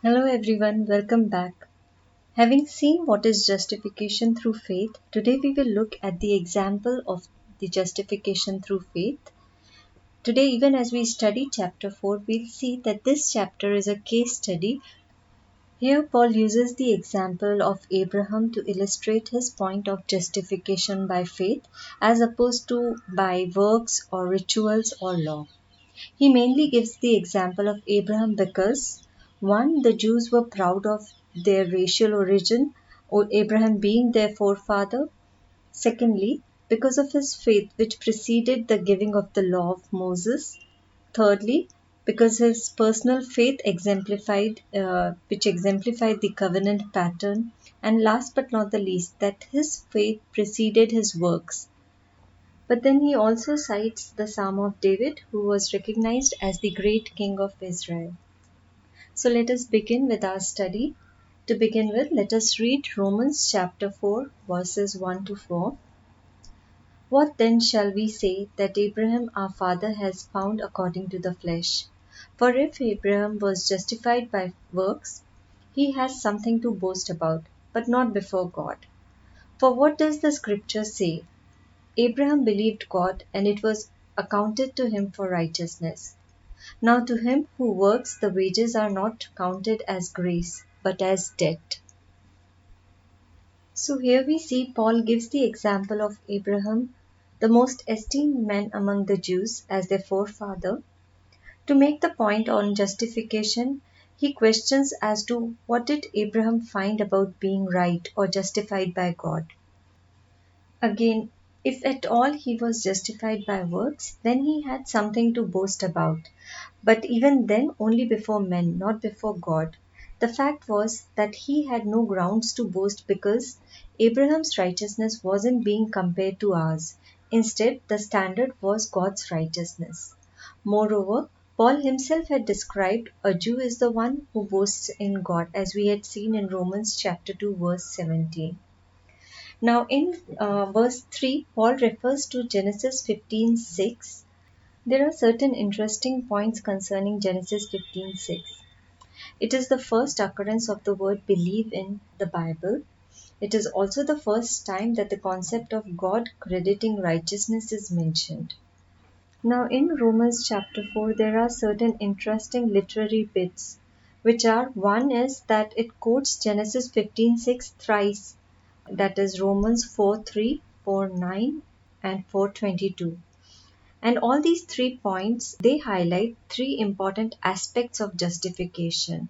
Hello everyone, welcome back. Having seen what is justification through faith, today we will look at the example of the justification through faith. Today, even as we study chapter 4, we'll see that this chapter is a case study. Here, Paul uses the example of Abraham to illustrate his point of justification by faith as opposed to by works or rituals or law. He mainly gives the example of Abraham because, one, the Jews were proud of their racial origin, or Abraham being their forefather. Secondly, because of his faith which preceded the giving of the law of Moses. Thirdly, because his personal faith which exemplified the covenant pattern. And last but not the least, that his faith preceded his works. But then he also cites the Psalm of David, who was recognized as the great king of Israel. So let us begin with our study. To begin with, let us read Romans chapter 4, verses 1 to 4. What then shall we say that Abraham our father has found according to the flesh? For if Abraham was justified by works, he has something to boast about, but not before God. For what does the scripture say? Abraham believed God, and it was accounted to him for righteousness. Now to him who works, the wages are not counted as grace, but as debt. So here we see Paul gives the example of Abraham, the most esteemed man among the Jews, as their forefather. To make the point on justification, he questions as to what did Abraham find about being right or justified by God. Again, if at all he was justified by works, then he had something to boast about. But even then, only before men, not before God. The fact was that he had no grounds to boast because Abraham's righteousness wasn't being compared to ours. Instead, the standard was God's righteousness. Moreover, Paul himself had described a Jew is the one who boasts in God, as we had seen in Romans chapter 2, verse 17. Now, in verse 3, Paul refers to Genesis 15:6. There are certain interesting points concerning Genesis 15:6. It is the first occurrence of the word believe in the Bible. It is also the first time that the concept of God crediting righteousness is mentioned. Now, in Romans chapter 4, there are certain interesting literary bits, which are one is that it quotes Genesis 15:6 thrice, that is Romans 4:3, 4:9, and 4:22. And all these 3 points, they highlight three important aspects of justification.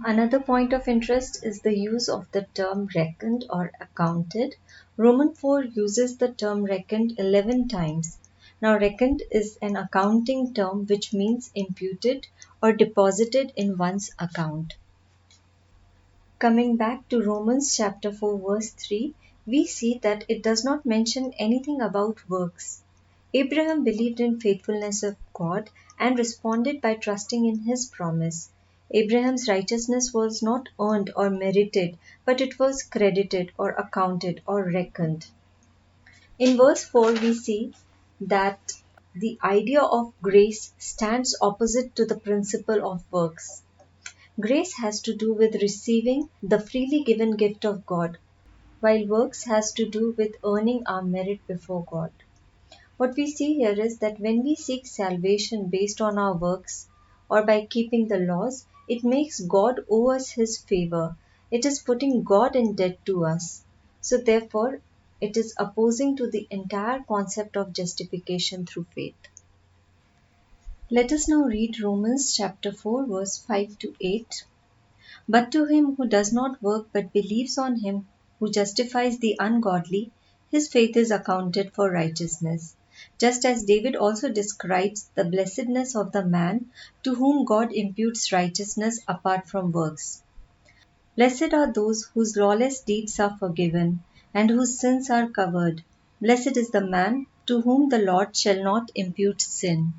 Another point of interest is the use of the term reckoned or accounted. Romans 4 uses the term reckoned 11 times. Now, reckoned is an accounting term which means imputed or deposited in one's account. Coming back to Romans chapter 4 verse 3, we see that it does not mention anything about works. Abraham believed in faithfulness of God and responded by trusting in his promise. Abraham's righteousness was not earned or merited, but it was credited or accounted or reckoned. In verse 4, we see that the idea of grace stands opposite to the principle of works. Grace has to do with receiving the freely given gift of God, while works has to do with earning our merit before God. What we see here is that when we seek salvation based on our works or by keeping the laws, it makes God owe us his favor. It is putting God in debt to us. So therefore, it is opposing to the entire concept of justification through faith. Let us now read Romans chapter 4 verse 5 to 8. But to him who does not work but believes on him who justifies the ungodly, his faith is accounted for righteousness. Just as David also describes the blessedness of the man to whom God imputes righteousness apart from works. Blessed are those whose lawless deeds are forgiven and whose sins are covered. Blessed is the man to whom the Lord shall not impute sin.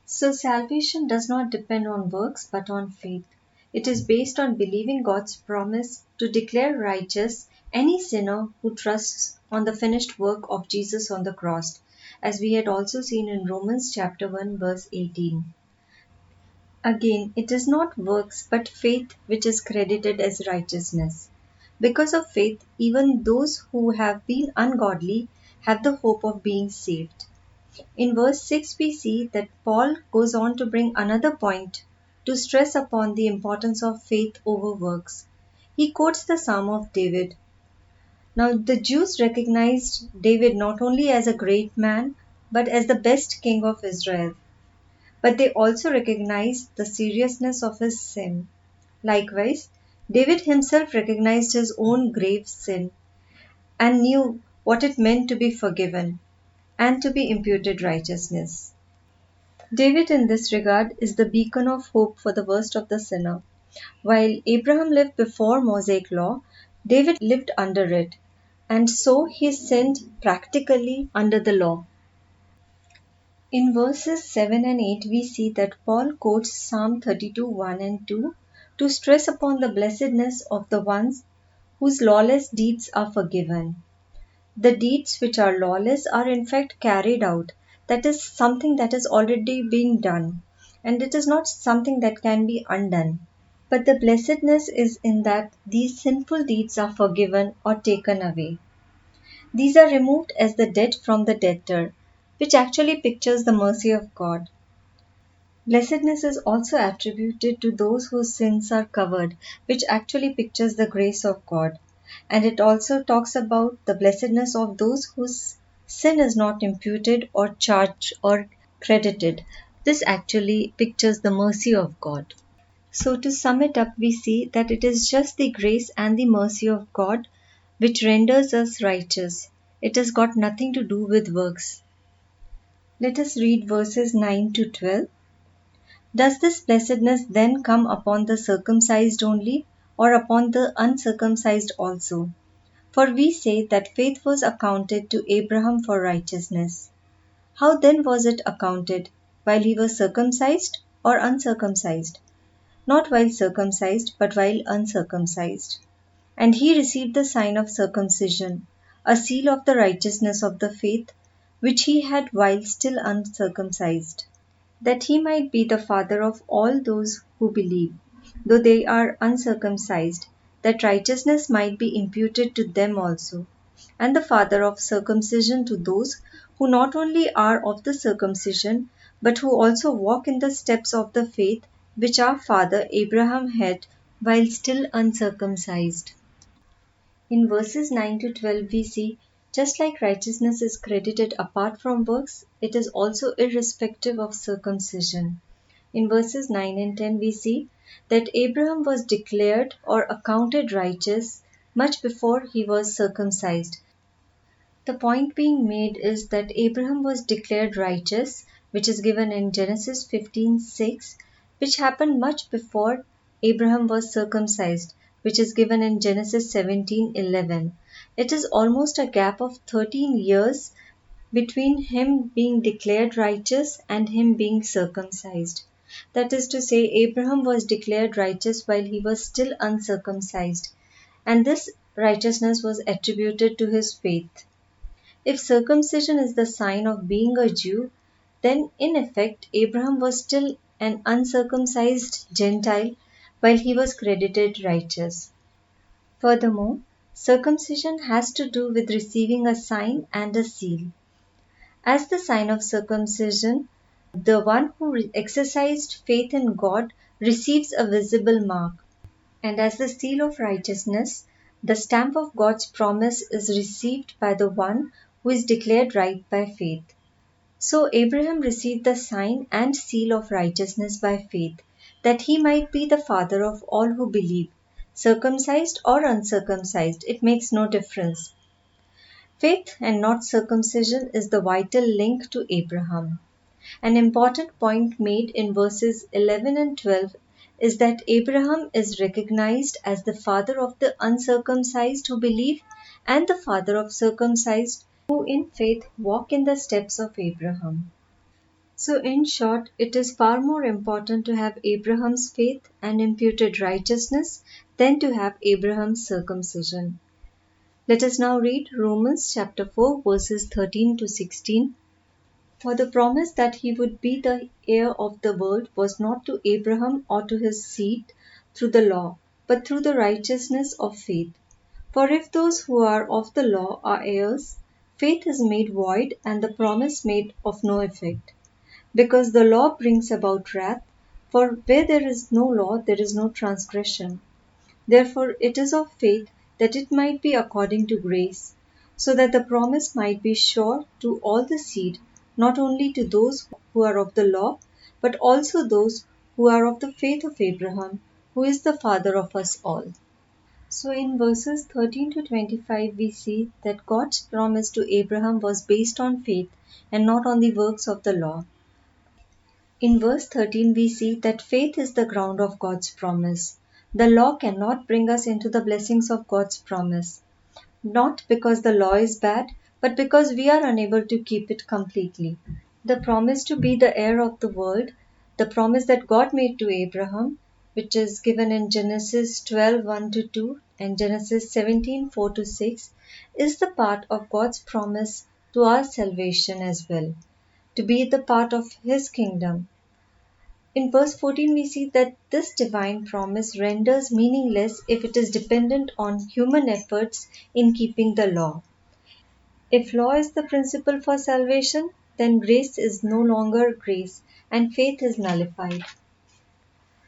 So salvation does not depend on works but on faith. It is based on believing God's promise to declare righteous any sinner who trusts on the finished work of Jesus on the cross, as we had also seen in Romans chapter 1 verse 18. Again, it is not works but faith which is credited as righteousness. Because of faith, even those who have been ungodly have the hope of being saved. In verse 6, we see that Paul goes on to bring another point to stress upon the importance of faith over works. He quotes the Psalm of David. Now, the Jews recognized David not only as a great man, but as the best king of Israel. But they also recognized the seriousness of his sin. Likewise, David himself recognized his own grave sin and knew what it meant to be forgiven and to be imputed righteousness. David, in this regard, is the beacon of hope for the worst of the sinner. While Abraham lived before Mosaic law, David lived under it, and so he sinned practically under the law. In verses 7 and 8, we see that Paul quotes Psalm 32 1 and 2 to stress upon the blessedness of the ones whose lawless deeds are forgiven. The deeds which are lawless are in fact carried out. That is something that has already been done, and it is not something that can be undone. But the blessedness is in that these sinful deeds are forgiven or taken away. These are removed as the debt from the debtor, which actually pictures the mercy of God. Blessedness is also attributed to those whose sins are covered, which actually pictures the grace of God. And it also talks about the blessedness of those whose sin is not imputed or charged or credited. This actually pictures the mercy of God. So, to sum it up, we see that it is just the grace and the mercy of God which renders us righteous. It has got nothing to do with works. Let us read verses 9 to 12. Does this blessedness then come upon the circumcised only, or upon the uncircumcised also? For we say that faith was accounted to Abraham for righteousness. How then was it accounted? While he was circumcised or uncircumcised? Not while circumcised, but while uncircumcised. And he received the sign of circumcision, a seal of the righteousness of the faith, which he had while still uncircumcised, that he might be the father of all those who believe, though they are uncircumcised, that righteousness might be imputed to them also, and the father of circumcision to those who not only are of the circumcision, but who also walk in the steps of the faith which our father Abraham had while still uncircumcised. In verses 9 to 12, we see just like righteousness is credited apart from works, it is also irrespective of circumcision. In verses 9 and 10, we see that Abraham was declared or accounted righteous much before he was circumcised. The point being made is that Abraham was declared righteous, which is given in Genesis 15:6, which happened much before Abraham was circumcised, which is given in Genesis 17:11. It is almost a gap of 13 years between him being declared righteous and him being circumcised. That is to say, Abraham was declared righteous while he was still uncircumcised, and this righteousness was attributed to his faith. If circumcision is the sign of being a Jew, then in effect Abraham was still an uncircumcised Gentile while he was credited righteous. Furthermore, circumcision has to do with receiving a sign and a seal. As the sign of circumcision, the one who exercised faith in God receives a visible mark, and as the seal of righteousness, the stamp of God's promise is received by the one who is declared right by faith. So Abraham received the sign and seal of righteousness by faith, that he might be the father of all who believe, circumcised or uncircumcised, it makes no difference. Faith and not circumcision is the vital link to Abraham. An important point made in verses 11 and 12 is that Abraham is recognized as the father of the uncircumcised who believe and the father of circumcised who in faith walk in the steps of Abraham. So, in short, it is far more important to have Abraham's faith and imputed righteousness than to have Abraham's circumcision. Let us now read Romans chapter 4 verses 13 to 16. For the promise that he would be the heir of the world was not to Abraham or to his seed through the law, but through the righteousness of faith. For if those who are of the law are heirs, faith is made void and the promise made of no effect. Because the law brings about wrath, for where there is no law, there is no transgression. Therefore it is of faith that it might be according to grace, so that the promise might be sure to all the seed, not only to those who are of the law, but also those who are of the faith of Abraham, who is the father of us all. So in verses 13 to 25, we see that God's promise to Abraham was based on faith and not on the works of the law. In verse 13, we see that faith is the ground of God's promise. The law cannot bring us into the blessings of God's promise, not because the law is bad, but because we are unable to keep it completely. The promise to be the heir of the world, the promise that God made to Abraham, which is given in Genesis 12:1 to 2 and Genesis 17:4 to 6, is the part of God's promise to our salvation as well, to be the part of His kingdom. In verse 14, we see that this divine promise renders meaningless if it is dependent on human efforts in keeping the law. If law is the principle for salvation, then grace is no longer grace and faith is nullified.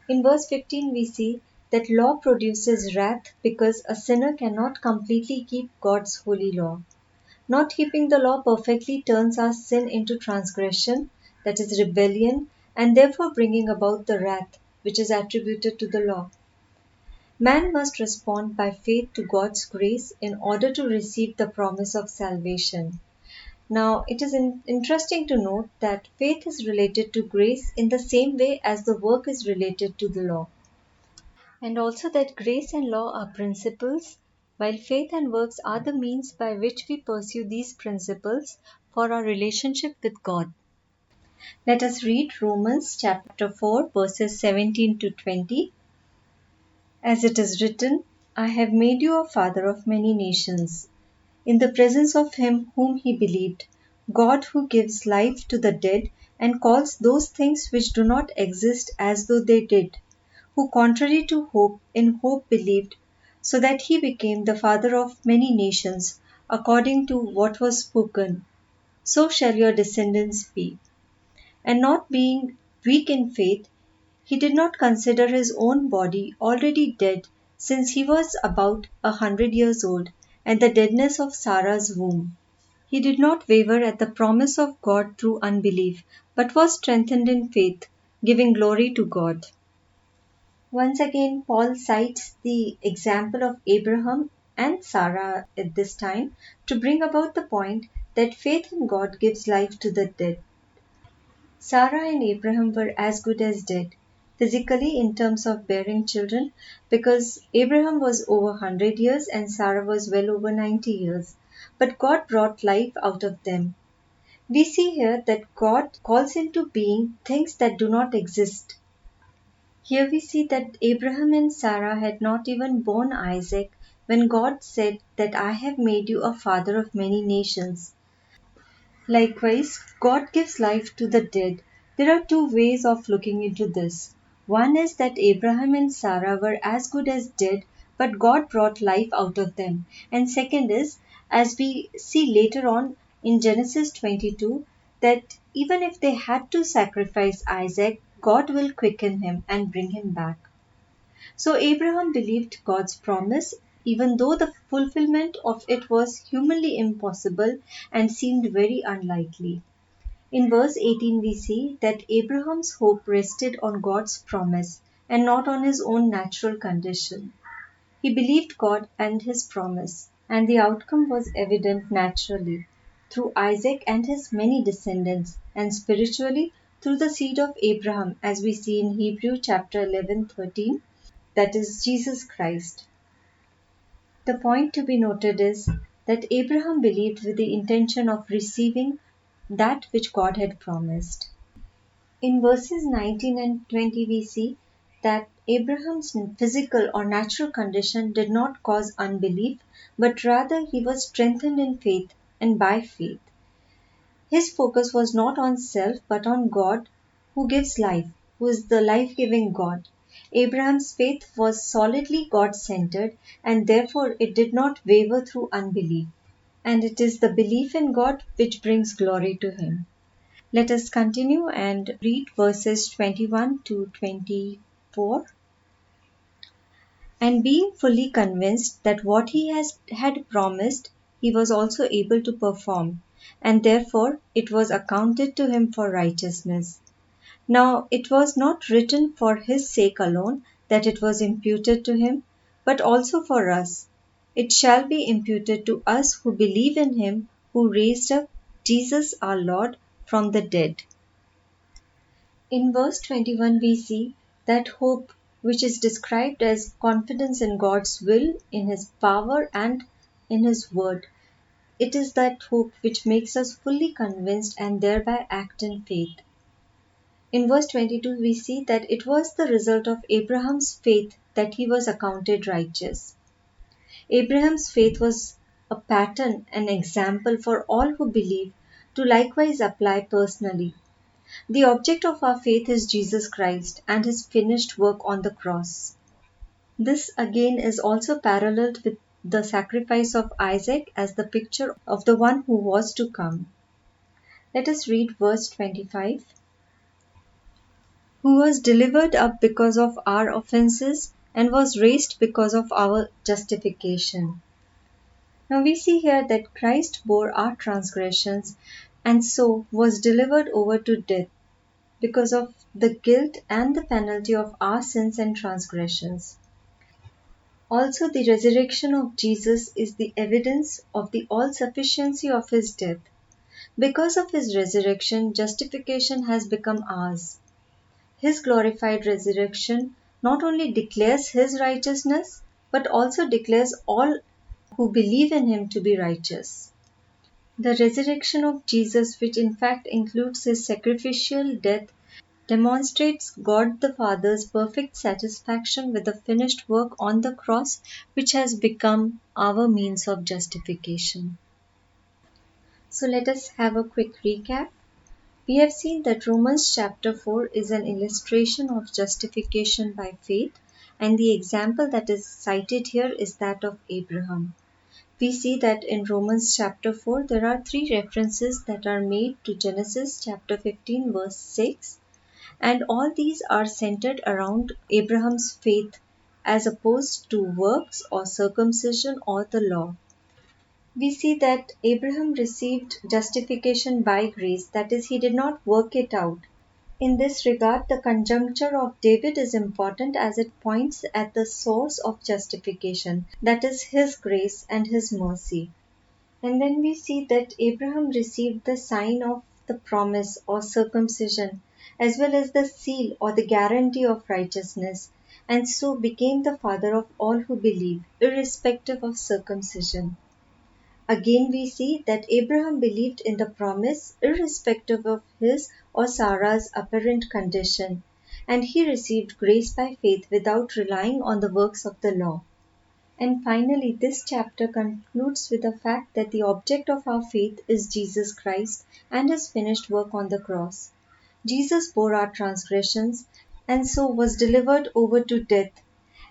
In verse 15, we see that law produces wrath because a sinner cannot completely keep God's holy law. Not keeping the law perfectly turns our sin into transgression, that is rebellion, and therefore bringing about the wrath which is attributed to the law. Man must respond by faith to God's grace in order to receive the promise of salvation. Now, it is interesting to note that faith is related to grace in the same way as the work is related to the law. And also that grace and law are principles, while faith and works are the means by which we pursue these principles for our relationship with God. Let us read Romans chapter 4, verses 17 to 20. As it is written, I have made you a father of many nations, in the presence of him whom he believed, God who gives life to the dead and calls those things which do not exist as though they did, who contrary to hope in hope believed, so that he became the father of many nations, according to what was spoken, so shall your descendants be. And not being weak in faith, he did not consider his own body already dead, since he was about 100 years old, and the deadness of Sarah's womb. He did not waver at the promise of God through unbelief, but was strengthened in faith, giving glory to God. Once again, Paul cites the example of Abraham and Sarah at this time to bring about the point that faith in God gives life to the dead. Sarah and Abraham were as good as dead, physically in terms of bearing children, because Abraham was over 100 years and Sarah was well over 90 years. But God brought life out of them. We see here that God calls into being things that do not exist. Here we see that Abraham and Sarah had not even born Isaac when God said that I have made you a father of many nations. Likewise, God gives life to the dead. There are two ways of looking into this. One is that Abraham and Sarah were as good as dead, but God brought life out of them. And second is, as we see later on in Genesis 22, that even if they had to sacrifice Isaac, God will quicken him and bring him back. So Abraham believed God's promise, even though the fulfillment of it was humanly impossible and seemed very unlikely. In verse 18, we see that Abraham's hope rested on God's promise and not on his own natural condition. He believed God and his promise, and the outcome was evident naturally through Isaac and his many descendants, and spiritually through the seed of Abraham, as we see in Hebrew chapter 11:13, that is Jesus Christ. The point to be noted is that Abraham believed with the intention of receiving that which God had promised. In verses 19 and 20, we see that Abraham's physical or natural condition did not cause unbelief, but rather he was strengthened in faith and by faith. His focus was not on self but on God who gives life, who is the life giving God. Abraham's faith was solidly God centered and therefore it did not waver through unbelief. And it is the belief in God which brings glory to Him. Let us continue and read verses 21 to 24. And being fully convinced that what had promised, he was also able to perform, and therefore it was accounted to him for righteousness. Now it was not written for his sake alone that it was imputed to him, but also for us. It shall be imputed to us who believe in him who raised up Jesus our Lord from the dead. In verse 21, we see that hope, which is described as confidence in God's will, in His power, and in His word. It is that hope which makes us fully convinced and thereby act in faith. In verse 22, we see that it was the result of Abraham's faith that he was accounted righteous. Abraham's faith was a pattern, an example for all who believe to likewise apply personally. The object of our faith is Jesus Christ and His finished work on the cross. This again is also paralleled with the sacrifice of Isaac as the picture of the one who was to come. Let us read verse 25. Who was delivered up because of our offenses and was raised because of our justification. Now we see here that Christ bore our transgressions and so was delivered over to death because of the guilt and the penalty of our sins and transgressions. Also, the resurrection of Jesus is the evidence of the all sufficiency of His death. Because of His resurrection, justification has become ours. His glorified resurrection not only declares His righteousness, but also declares all who believe in Him to be righteous. The resurrection of Jesus, which in fact includes His sacrificial death, demonstrates God the Father's perfect satisfaction with the finished work on the cross, which has become our means of justification. So let us have a quick recap. We have seen that Romans chapter 4 is an illustration of justification by faith, and the example that is cited here is that of Abraham. We see that in Romans chapter 4 there are three references that are made to Genesis chapter 15 verse 6. And all these are centered around Abraham's faith as opposed to works or circumcision or the law. We see that Abraham received justification by grace, that is, he did not work it out. In this regard, the conjuncture of David is important as it points at the source of justification, that is, his grace and his mercy. And then we see that Abraham received the sign of the promise or circumcision, as well as the seal or the guarantee of righteousness, and so became the father of all who believe, irrespective of circumcision. Again, we see that Abraham believed in the promise, irrespective of his or Sarah's apparent condition, and he received grace by faith without relying on the works of the law. And finally, this chapter concludes with the fact that the object of our faith is Jesus Christ and His finished work on the cross. Jesus bore our transgressions and so was delivered over to death,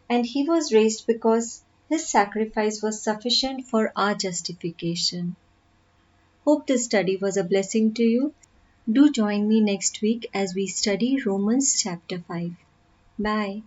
and He was raised because His sacrifice was sufficient for our justification. Hope this study was a blessing to you. Do join me next week as we study Romans chapter 5. Bye.